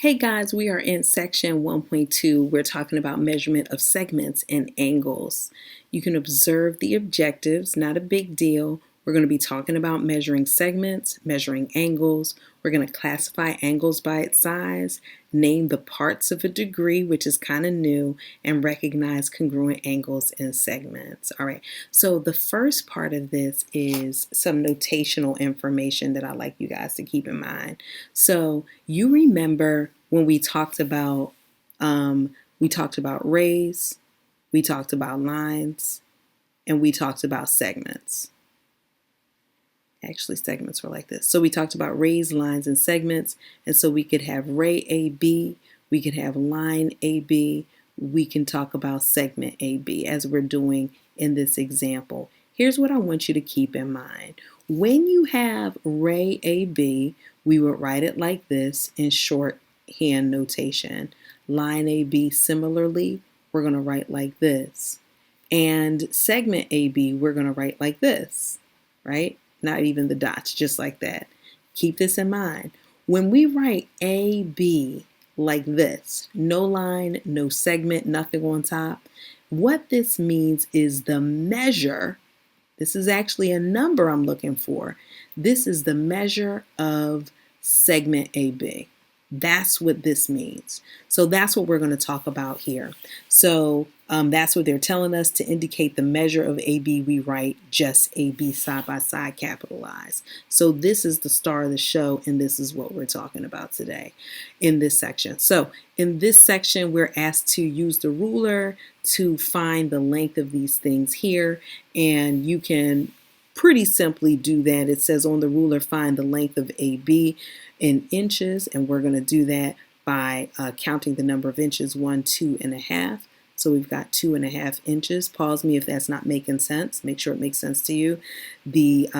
Hey guys, we are in section 1.2. We're talking about measurement of segments and angles. You can observe the objectives, not a big deal. We're going to be talking about measuring segments, measuring angles. We're going to classify angles by its size, name the parts of a degree, which is kind of new, and recognize congruent angles and segments. All right, so the first part of this is some notational information that I'd like you guys to keep in mind. So you remember when we talked about rays, we talked about lines, and we talked about segments. Actually, segments were like this. So we talked about rays, lines, and segments. And so we could have ray AB, we could have line AB, we can talk about segment AB as we're doing in this example. Here's what I want you to keep in mind. When you have ray AB, we would write it like this in shorthand notation. Line AB, similarly, we're going to write like this. And segment AB, we're going to write like this, right? Not even the dots, just like that. Keep this in mind. When we write AB like this, no line, no segment, nothing on top, what this means is the measure. This is actually a number I'm looking for. This is the measure of segment AB. That's what this means. So that's what we're going to talk about here. So that's what they're telling us. To indicate the measure of AB, we write just AB side by side, capitalized. So this is the star of the show, and this is what we're talking about today in this section. So in this section, we're asked to use the ruler to find the length of these things here, and you can pretty simply do that. It says on the ruler, find the length of AB in inches, and we're going to do that by counting the number of inches, 1, 2.5. So we've got 2.5 inches. Pause me if that's not making sense. Make sure it makes sense to you. The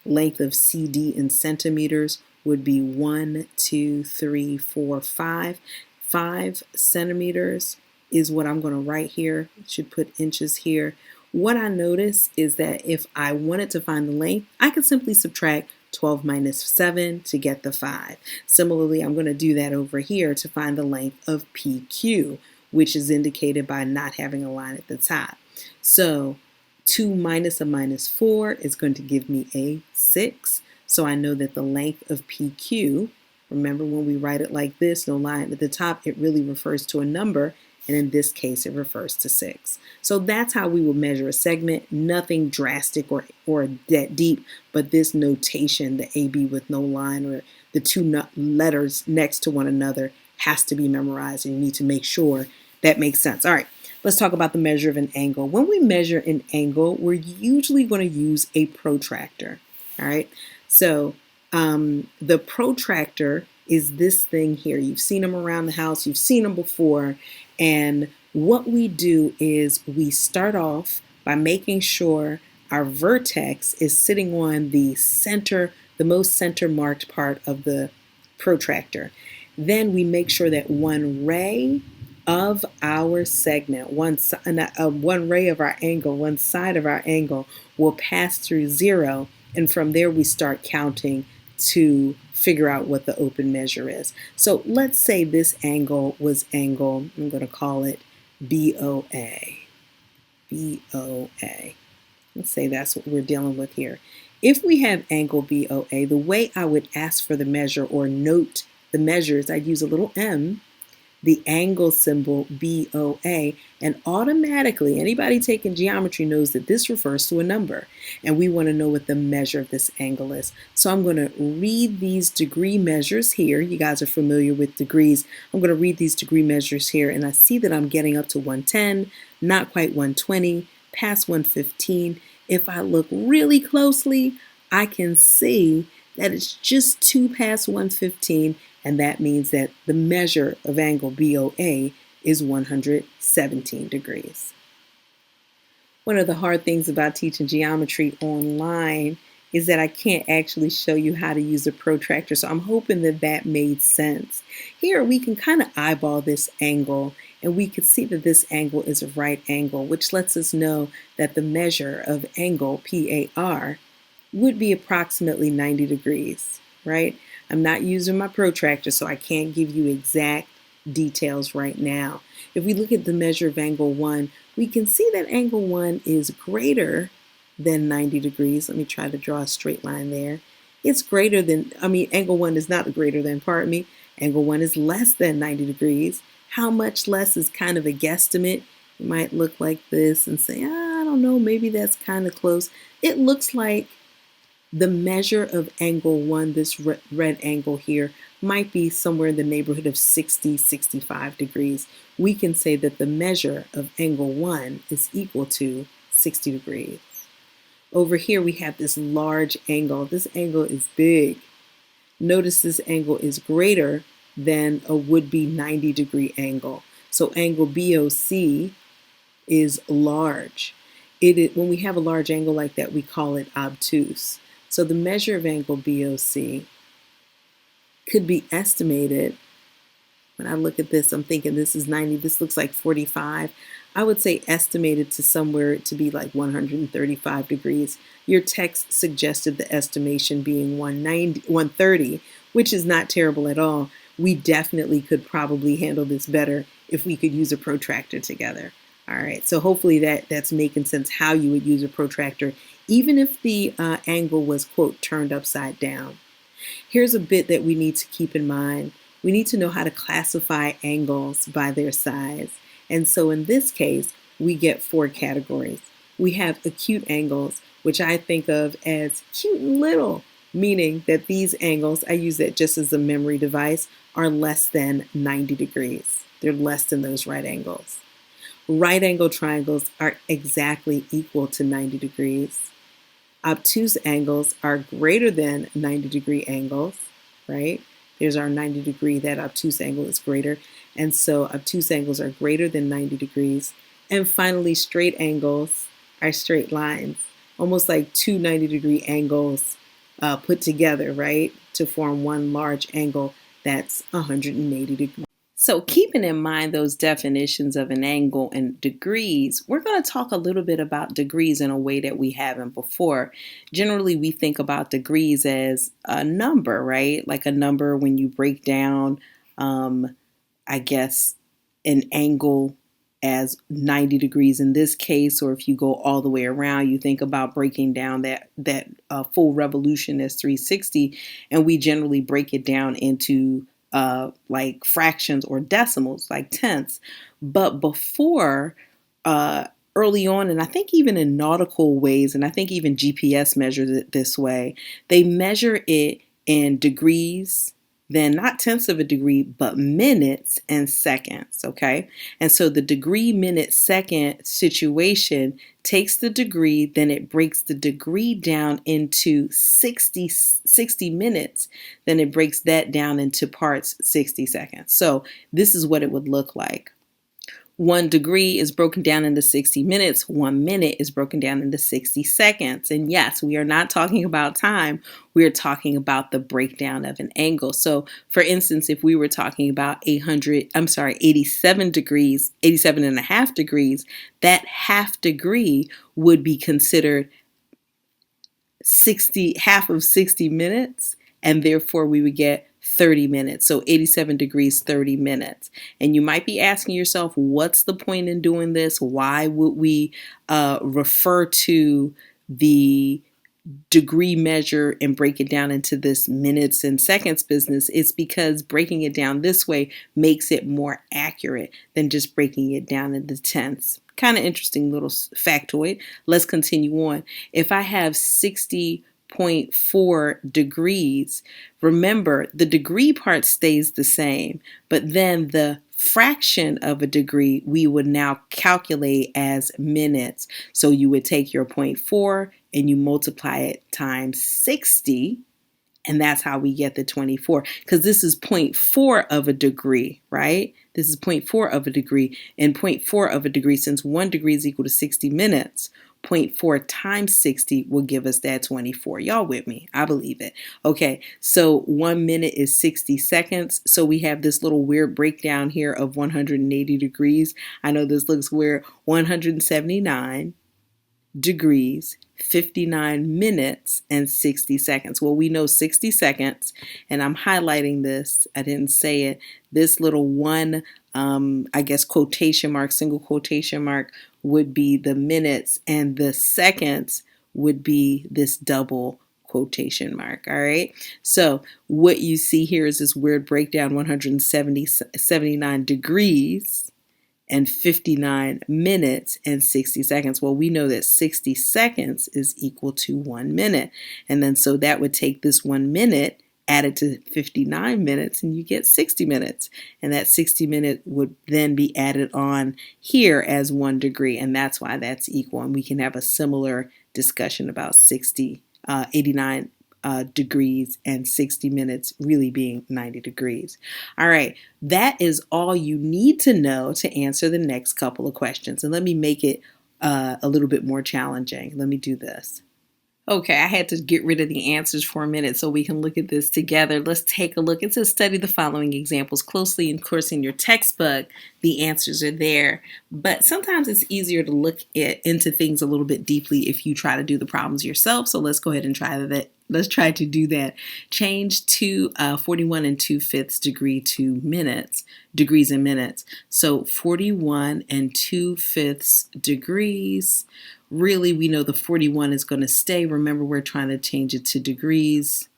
length of CD in centimeters would be 1, 2, 3, 4, 5. 5 centimeters is what I'm going to write here. Should put inches here. What I notice is that if I wanted to find the length, I could simply subtract 12 minus 7 to get the 5. Similarly, I'm going to do that over here to find the length of PQ, which is indicated by not having a line at the top. So 2 minus a minus 4 is going to give me a 6. So I know that the length of PQ, remember when we write it like this, no line at the top, it really refers to a number. And in this case, it refers to 6. So that's how we will measure a segment. Nothing drastic or that deep, but this notation, the AB with no line or the two letters next to one another, has to be memorized, and you need to make sure that makes sense. All right, let's talk about the measure of an angle. When we measure an angle, we're usually going to use a protractor. All right, so the protractor is this thing here. You've seen them around the house, you've seen them before, and what we do is we start off by making sure our vertex is sitting on the center, the most center marked part of the protractor. Then we make sure that one ray of our segment, one ray of our angle, one side of our angle will pass through 0, and from there we start counting to figure out what the open measure is. So let's say this angle was angle, I'm going to call it BOA. BOA. Let's say that's what we're dealing with here. If we have angle BOA, the way I would ask for the measure or note the measures, I'd use a little m, the angle symbol BOA, and automatically anybody taking geometry knows that this refers to a number, and we want to know what the measure of this angle is. So I'm going to read these degree measures here. You guys are familiar with degrees. I'm going to read these degree measures here, and I see that I'm getting up to 110, not quite 120, past 115. If I look really closely, I can see that it's just 2 past 115, and that means that the measure of angle BOA is 117 degrees. One of the hard things about teaching geometry online is that I can't actually show you how to use a protractor, so I'm hoping that that made sense. Here we can kind of eyeball this angle, and we can see that this angle is a right angle, which lets us know that the measure of angle PAR would be approximately 90 degrees, right? I'm not using my protractor, so I can't give you exact details right now. If we look at the measure of angle 1, we can see that angle 1 is greater than 90 degrees. Let me try to draw a straight line there. It's greater than, angle 1 is not greater than, pardon me. Angle 1 is less than 90 degrees. How much less is kind of a guesstimate. You might look like this and say, I don't know, maybe that's kind of close. It looks like the measure of angle 1, this red angle here, might be somewhere in the neighborhood of 60, 65 degrees. We can say that the measure of angle 1 is equal to 60 degrees. Over here we have this large angle. This angle is big. Notice this angle is greater than a would-be 90-degree angle. So angle BOC is large. When we have a large angle like that, we call it obtuse. So the measure of angle BOC could be estimated. When I look at this, I'm thinking this is 90, this looks like 45. I would say estimated to somewhere to be like 135 degrees. Your text suggested the estimation being 130, which is not terrible at all. We definitely could probably handle this better if we could use a protractor together. All right, so hopefully that's making sense how you would use a protractor, even if the angle was, quote, turned upside down. Here's a bit that we need to keep in mind. We need to know how to classify angles by their size. And so in this case, we get 4 categories. We have acute angles, which I think of as cute and little, meaning that these angles, I use that just as a memory device, are less than 90 degrees. They're less than those right angles. Right angle triangles are exactly equal to 90 degrees. Obtuse angles are greater than 90-degree angles, right? There's our 90 degree, that obtuse angle is greater. And so obtuse angles are greater than 90 degrees. And finally, straight angles are straight lines, almost like two 90-degree angles put together, right? To form one large angle that's 180 degrees. So keeping in mind those definitions of an angle and degrees, we're going to talk a little bit about degrees in a way that we haven't before. Generally, we think about degrees as a number, right? Like a number when you break down, I guess, an angle as 90 degrees in this case, or if you go all the way around, you think about breaking down that full revolution as 360, and we generally break it down into like fractions or decimals, like tenths. But before, early on, and I think even in nautical ways, and I think even GPS measures it this way, they measure it in degrees, then not tenths of a degree, but minutes and seconds, okay? And so the degree, minute, second situation takes the degree, then it breaks the degree down into 60 minutes, then it breaks that down into parts, 60 seconds. So this is what it would look like. 1 degree is broken down into 60 minutes. 1 minute is broken down into 60 seconds. And yes, we are not talking about time. We are talking about the breakdown of an angle. So for instance, if we were talking about 87 degrees, 87 and a half degrees, that half degree would be considered half of 60 minutes. And therefore we would get 30 minutes. So 87 degrees, 30 minutes. And you might be asking yourself, what's the point in doing this? Why would we refer to the degree measure and break it down into this minutes and seconds business? It's because breaking it down this way makes it more accurate than just breaking it down into tenths. Kind of interesting little factoid. Let's continue on. If I have 60.4 degrees, remember the degree part stays the same, but then the fraction of a degree we would now calculate as minutes. So you would take your 0.4 and you multiply it times 60, and that's how we get the 24, because this is 0.4 of a degree, right? This is 0.4 of a degree, and 0.4 of a degree, since 1 degree is equal to 60 minutes, 0.4 times 60 will give us that 24. Y'all with me? I believe it. Okay, so 1 minute is 60 seconds. So we have this little weird breakdown here of 180 degrees. I know this looks weird. 179 degrees, 59 minutes and 60 seconds. Well, we know 60 seconds, and I'm highlighting this. I didn't say it. This little one, I guess, quotation mark, single quotation mark, would be the minutes, and the seconds would be this double quotation mark. All right. So what you see here is this weird breakdown: 79 degrees and 59 minutes and 60 seconds. Well, we know that 60 seconds is equal to 1 minute. And then so that would take this 1 minute added to 59 minutes and you get 60 minutes. And that 60 minute would then be added on here as 1 degree. And that's why that's equal. And we can have a similar discussion about 89 degrees and 60 minutes really being 90 degrees. All right, that is all you need to know to answer the next couple of questions. And let me make it a little bit more challenging. Let me do this. Okay, I had to get rid of the answers for a minute so we can look at this together. Let's take a look. It says study the following examples closely. And of course, in your textbook, the answers are there. But sometimes it's easier to look into things a little bit deeply if you try to do the problems yourself. So let's go ahead and try that. Let's try to do that. Change to 41 and 2/5 degree to minutes, degrees in minutes. So 41 and 2/5 degrees. Really, we know the 41 is going to stay. Remember, we're trying to change it to degrees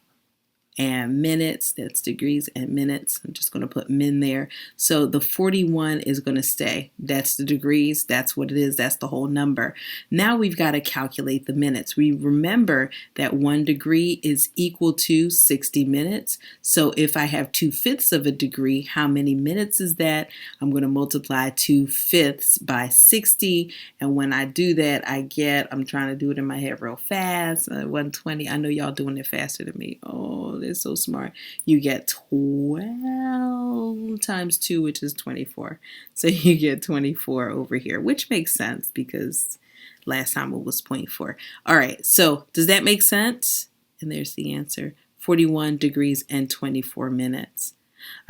and minutes. That's degrees and minutes. I'm just going to put min there. So the 41 is going to stay. That's the degrees. That's what it is. That's the whole number. Now we've got to calculate the minutes. We remember that 1 degree is equal to 60 minutes. So if I have 2/5 of a degree, how many minutes is that? I'm going to multiply 2/5 by 60. And when I do that, I get, I'm trying to do it in my head real fast, 120. I know y'all doing it faster than me. Oh, they're so smart. You get 12 times 2, which is 24. So you get 24 over here, which makes sense because last time it was 0.4. All right, so does that make sense? And there's the answer, 41 degrees and 24 minutes.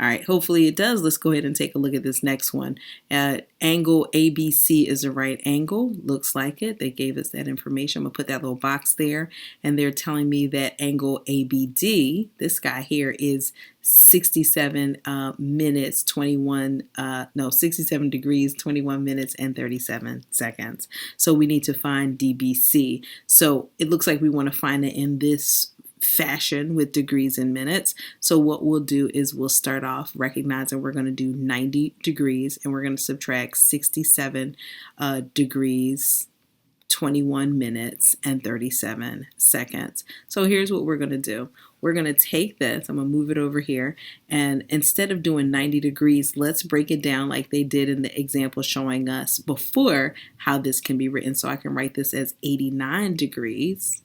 All right, hopefully it does. Let's go ahead and take a look at this next one. Angle ABC is a right angle. Looks like it. They gave us that information. I'm going to put that little box there. And they're telling me that angle ABD, this guy here, is 67 minutes, 67 degrees, 21 minutes, and 37 seconds. So we need to find DBC. So it looks like we want to find it in this fashion with degrees and minutes. So what we'll do is we'll start off recognizing we're going to do 90 degrees and we're going to subtract 67 degrees, 21 minutes, and 37 seconds. So here's what we're going to do. We're going to take this, I'm going to move it over here, and instead of doing 90 degrees, let's break it down like they did in the example showing us before how this can be written. So I can write this as 89 degrees.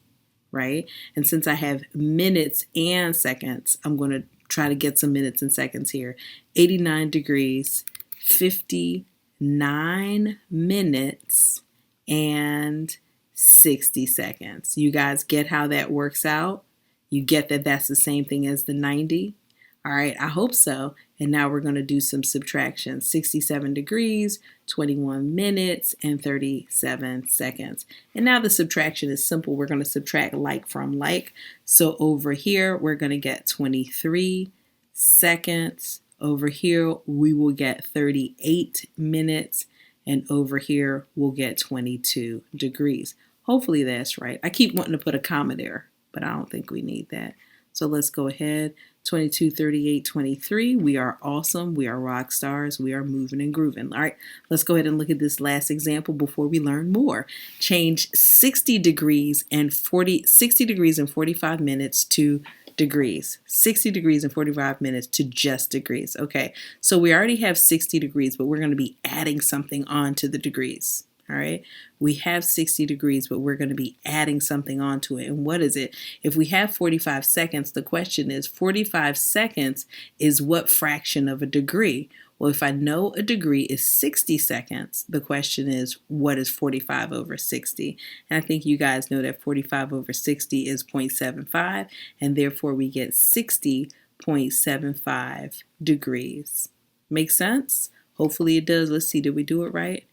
Right? And since I have minutes and seconds, I'm going to try to get some minutes and seconds here. 89 degrees, 59 minutes, and 60 seconds. You guys get how that works out? You get that that's the same thing as the 90? All right, I hope so. And now we're going to do some subtraction. 67 degrees, 21 minutes, and 37 seconds. And now the subtraction is simple. We're going to subtract like from like. So over here, we're going to get 23 seconds. Over here, we will get 38 minutes. And over here, we'll get 22 degrees. Hopefully that's right. I keep wanting to put a comma there, but I don't think we need that. So let's go ahead. 22, 38, 23. We are awesome. We are rock stars. We are moving and grooving. All right, let's go ahead and look at this last example before we learn more. Change 60 degrees and 45 minutes to degrees. 60 degrees and 45 minutes to just degrees. Okay, so we already have 60 degrees, but we're going to be adding something on to the degrees. All right, we have 60 degrees, but we're going to be adding something onto it. And what is it? If we have 45 seconds, the question is 45 seconds is what fraction of a degree? Well, if I know a degree is 60 seconds, the question is what is 45 over 60? And I think you guys know that 45 over 60 is 0.75, and therefore we get 60.75 degrees. Make sense? Hopefully it does. Let's see, did we do it right?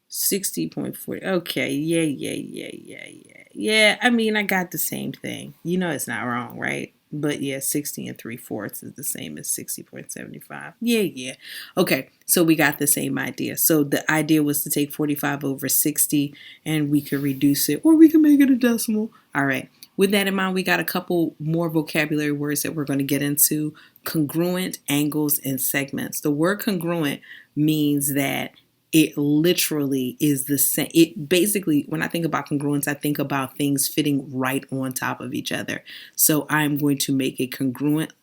60.40. Okay, yeah. I mean, I got the same thing. You know it's not wrong, right? But yeah, 60 and 3/4 is the same as 60.75. Yeah. Okay, so we got the same idea. So the idea was to take 45 over 60 and we could reduce it, or we can make it a decimal. All right. With that in mind, we got a couple more vocabulary words that we're going to get into. Congruent, angles, and segments. The word congruent means that it literally is the same. It basically, when I think about congruence, I think about things fitting right on top of each other. So I'm going to make a congruent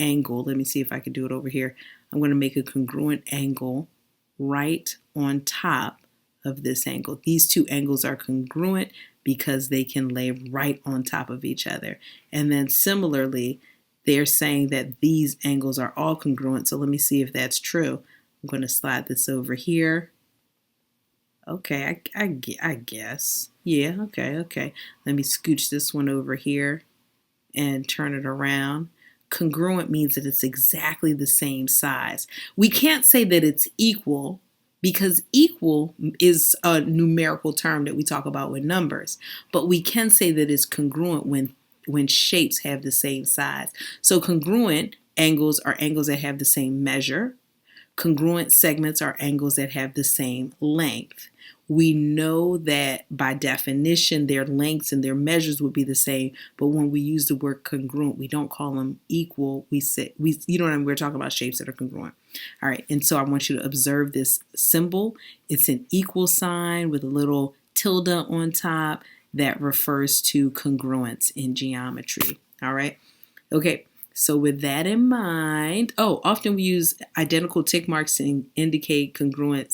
angle. Let me see if I can do it over here. I'm going to make a congruent angle right on top of this angle. These two angles are congruent because they can lay right on top of each other. And then similarly, they're saying that these angles are all congruent. So let me see if that's true. I'm going to slide this over here. Okay, I guess. Yeah, okay. Let me scooch this one over here and turn it around. Congruent means that it's exactly the same size. We can't say that it's equal because equal is a numerical term that we talk about with numbers, but we can say that it's congruent when shapes have the same size. So congruent angles are angles that have the same measure. Congruent segments are angles that have the same length. We know that by definition, their lengths and their measures would be the same, but when we use the word congruent, we don't call them equal. We say, you know what I mean? We're talking about shapes that are congruent. All right, and so I want you to observe this symbol. It's an equal sign with a little tilde on top that refers to congruence in geometry. All right, okay. So with that in mind, often we use identical tick marks to indicate congruent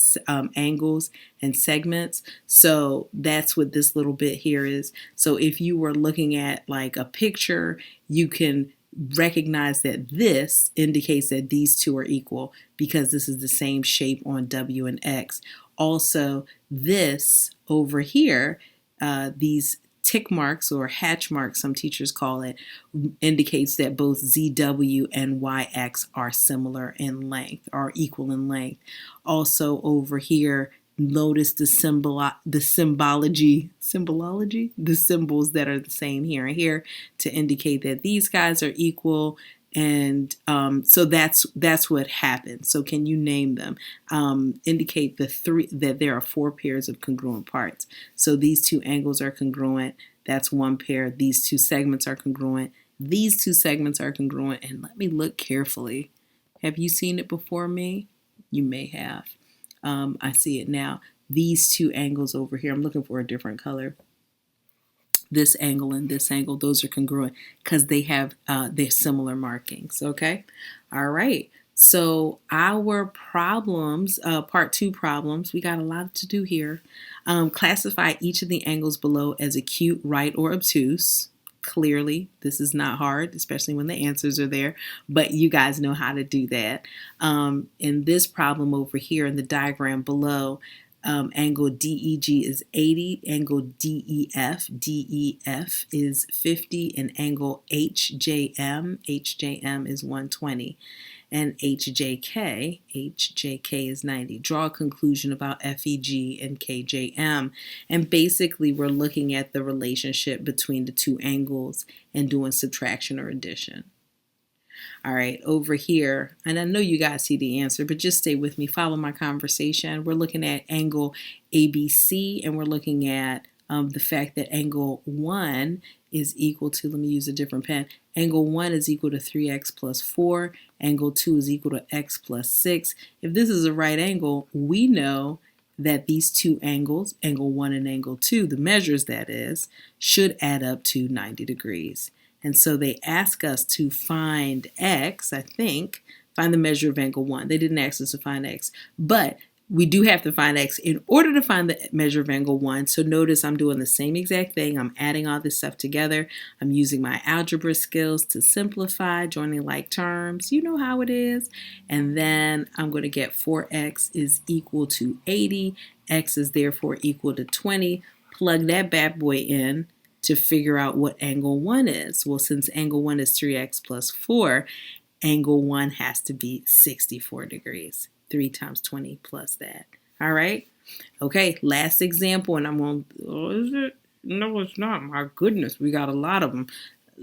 angles and segments. So that's what this little bit here is. So if you were looking at like a picture, you can recognize that this indicates that these two are equal because this is the same shape on W and X. Also, this over here, these tick marks or hatch marks, some teachers call it, indicates that both ZW and YX are similar in length, are equal in length. Also over here, notice the symbology, the symbols that are the same here and here to indicate that these guys are equal. And so that's what happens. So can you name them? Indicate that there are 4 pairs of congruent parts. So these 2 angles are congruent. That's 1 pair. These 2 segments are congruent. These 2 segments are congruent. And let me look carefully. Have you seen it before me? You may have. I see it now. These 2 angles over here, I'm looking for a different color. This angle and this angle, those are congruent because they have their similar markings. Okay, all right. So our problems, part 2 problems, we got a lot to do here. Classify each of the angles below as acute, right, or obtuse. Clearly, this is not hard, especially when the answers are there, but you guys know how to do that. In this problem over here in the diagram below, angle DEG is 80, angle DEF is 50, and angle HJM is 120, and HJK is 90. Draw a conclusion about FEG and KJM. And basically, we're looking at the relationship between the 2 angles and doing subtraction or addition. All right, over here, and I know you guys see the answer, but just stay with me, follow my conversation. We're looking at angle ABC, and we're looking at the fact that angle 1 is equal to, let me use a different pen, angle 1 is equal to 3x plus 4, angle 2 is equal to x plus 6. If this is a right angle, we know that these 2 angles, angle 1 and angle 2, the measures that is, should add up to 90 degrees. And so they ask us to find x, find the measure of angle 1. They didn't ask us to find x, but we do have to find x in order to find the measure of angle 1. So notice I'm doing the same exact thing. I'm adding all this stuff together. I'm using my algebra skills to simplify, joining like terms. You know how it is. And then I'm going to get 4x is equal to 80. X is therefore equal to 20. Plug that bad boy in to figure out what angle 1 is. Well, since angle 1 is 3x plus 4, angle 1 has to be 64 degrees. 3 times 20 plus that. All right? Okay, last example, and I'm going, oh, is it? No, it's not. My goodness, we got a lot of them.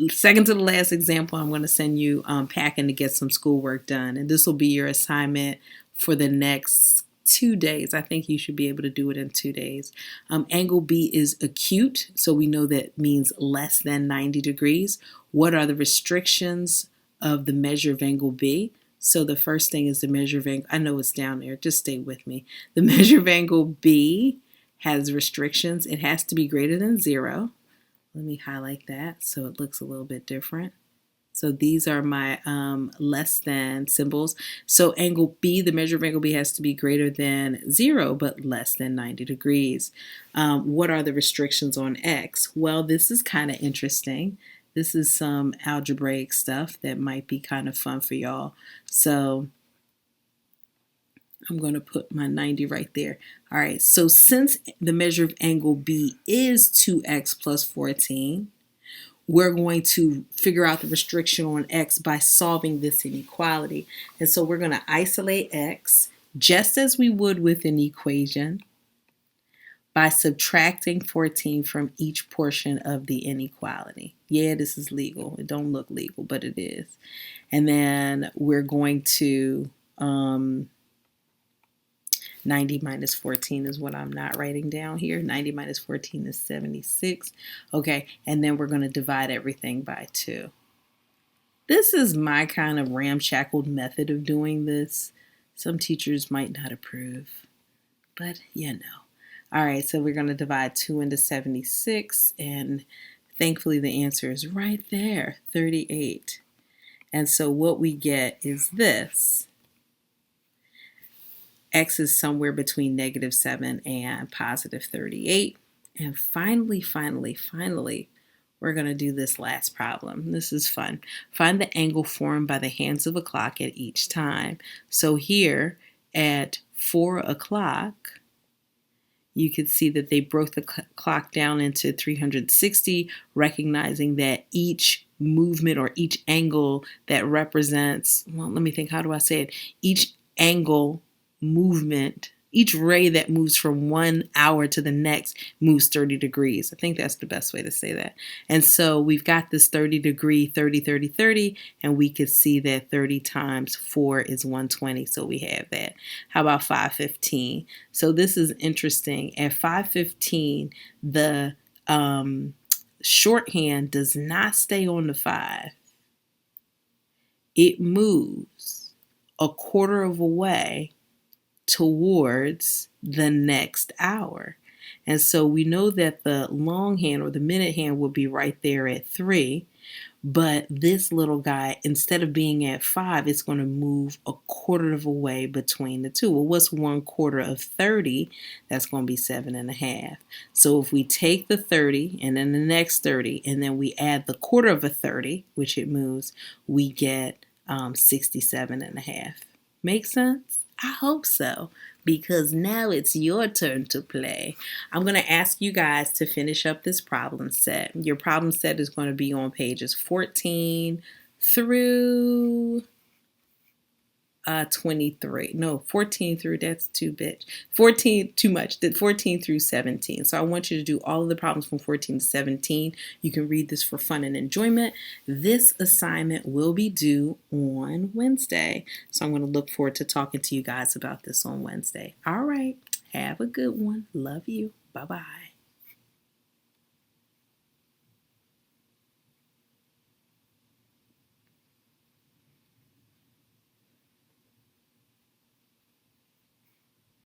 Second to the last example, I'm going to send you packing to get some schoolwork done. And this will be your assignment for the next 2 days. I think you should be able to do it in 2 days. Angle B is acute, so we know that means less than 90 degrees. What are the restrictions of the measure of angle B? So the first thing is the measure of angle. I know it's down there. Just stay with me. The measure of angle B has restrictions. It has to be greater than 0. Let me highlight that so it looks a little bit different. So these are my less than symbols. So angle B, the measure of angle B has to be greater than 0, but less than 90 degrees. What are the restrictions on X? Well, this is kind of interesting. This is some algebraic stuff that might be kind of fun for y'all. So I'm going to put my 90 right there. All right, so since the measure of angle B is 2x plus 14, we're going to figure out the restriction on x by solving this inequality. And so we're going to isolate x just as we would with an equation by subtracting 14 from each portion of the inequality. Yeah, this is legal. It don't look legal, but it is. And then we're going to 90 minus 14 is what I'm not writing down here. 90 minus 14 is 76. Okay, and then we're going to divide everything by 2. This is my kind of ramshackled method of doing this. Some teachers might not approve, but you know. All right, so we're going to divide 2 into 76, and thankfully the answer is right there, 38. And so what we get is this. X is somewhere between -7 and +38. And finally, we're going to do this last problem. This is fun. Find the angle formed by the hands of a clock at each time. So here at 4 o'clock, you could see that they broke the clock down into 360, recognizing that each movement or each angle that represents, well, let me think, how do I say it? Each angle movement, each ray that moves from 1 hour to the next moves 30 degrees. I think that's the best way to say that. And so we've got this 30 degree, 30, 30, 30, and we could see that 30 times 4 is 120. So we have that. How about 515? So this is interesting. At 515, the shorthand does not stay on the 5. It moves a quarter of a way towards the next hour. And so we know that the longhand or the minute hand will be right there at 3, but this little guy, instead of being at 5, it's going to move a quarter of a way between the two. Well, what's 1/4 of 30? That's going to be 7.5. So if we take the 30 and then the next 30, and then we add the quarter of a 30, which it moves, we get 67.5. Make sense? I hope so, because now it's your turn to play. I'm going to ask you guys to finish up this problem set. Your problem set is going to be on pages 14 through 23. No, 14 through, that's too big. 14, too much. 14 through 17. So I want you to do all of the problems from 14 to 17. You can read this for fun and enjoyment. This assignment will be due on Wednesday. So I'm going to look forward to talking to you guys about this on Wednesday. All right. Have a good one. Love you. Bye-bye.